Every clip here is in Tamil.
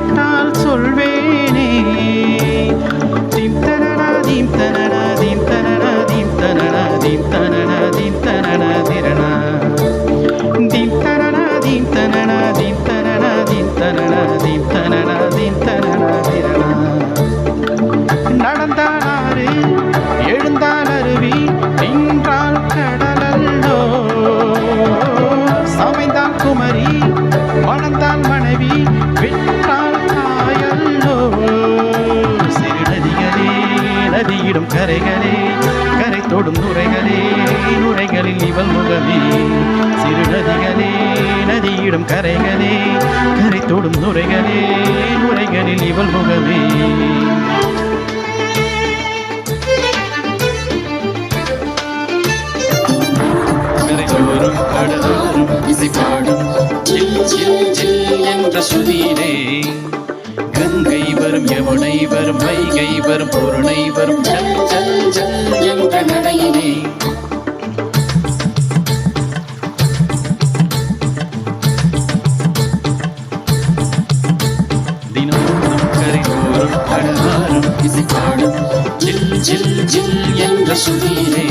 கேட்டால் சொல்வேனே. தீம் தனனா தீம் தனனா தீம் தனனா தீம் தனனா தீம் தனனா தீம் தனனா திரணா தீம் தனனா தீம் தனனா தீம் தனனா தீம் தனனா தீம் தனனா தீம் தனனா திரணா. நடந்தான் ஆறு எழுந்தான் அருவி நின்றால் கடலல்லோ. சமைந்தான் குமரி மணந்தான் மனைவி விட்டால் தாயல்லோ. சிறுநதிகளே நதியிடும் கரைகளே கரை தொடும் நுரைகளே நுரைகளில் இவள் முகமே. சிறுநதிகளே நதியிடும் கரைகளே கரை தொடும் நுரைகளே நுரைகளில் இவள் முகமே. கரைதோறும் கடலோறும் இசை பாடும் ஜில் ஜில் ஜில் என்ற சுதியிலே. கங்கை வரும் யமுனை வரும் வைகை வரும் பொருணை வரும் ஜல் ஜல் ஜல் என்ற நடையிலே. தினமும் கரைதோறும் கடலோறும் இசை பாடும் ஜில் ஜில் ஜில் என்ற சுதியிலே.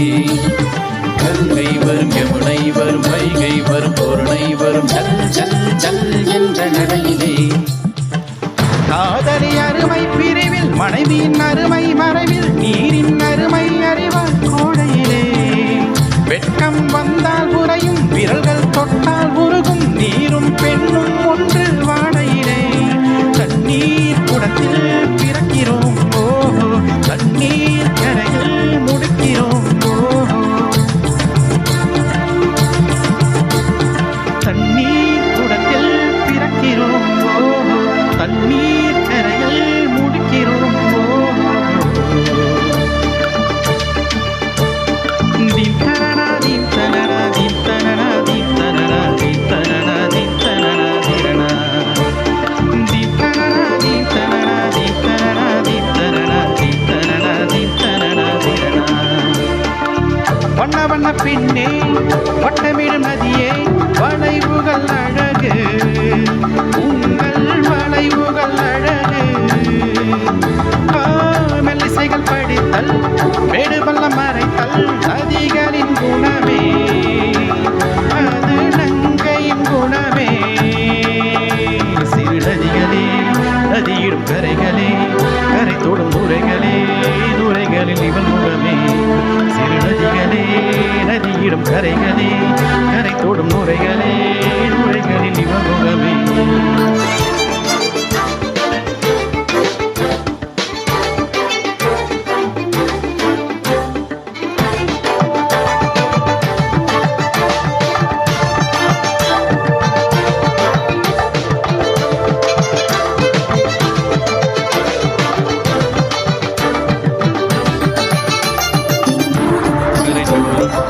கங்கை வரும் யமுனை வரும் வைகை வரும் பொருணை வரும் ஜல் ஜல் ஜல் என்ற நடையிலே. காதலி அருமை பிரிவில் மனைவியின் அருமை மறைவில் நீரின் அருமை அறிவார் கோடையிலே. வெட்கம் வந்தால் உறையும் விரல்கள் தொட்டால் உருகும் நீரும் பெண்ணும் ஒன்று வாடையிலே. தண்ணீர் குடத்தில் பிறக்கிறோம் ஓஹோ தண்ணீர் கரையில் முடிக்கிறோம் ஓஹோ. தண்ணீர் குடத்தில் பிறக்கிறோம் ஓஹோ தண்ணீர் கரையில் முடிக்கிறோம் ஓஹோ. தீம் தனனா தீம் தனனா தீம் தனனா தீம் தனனா தீம் தனனா தீம் தனனா திரணா தீம் தனனா தீம் தனனா தீம் தனனா தீம் தனனா தீம் தனனா தீம் தனனா திரணா. வண்ண வண்ண பின்னே வட்டமிடும் நதியே வளைவுகள் அழகு உங்கள் வளைவுகள் அழகு. மெல்லிசைகள் படித்தல் மேடு பள்ளம் மறைத்தல் நதிகளின் குணமே அது நங்கையின் குணமே. சிறுநதிகளே நதியிடும் கரைகளே கரை தொடும் நுரைகளே நுரைகளில் இவள் முகமே. சிறுநதிகளே நதியிடும் கரைகளே கரை தொடும் நுரைகளே நுரைகளில் இவள் முகமே.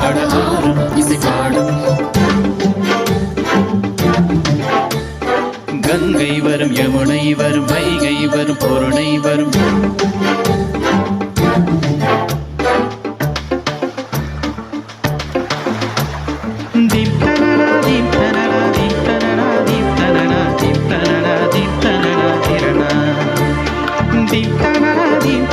கடலோறும் இசை பாடும் கங்கை வரும் யமுனை வரும் வைகை வரும் பொருணை வரும். தீம் தனனா தீம் தனனா தீம் தனனா தீம் தனனா தீம் தனனா தீம் தனனா திரணா தீம் தனனா தீம்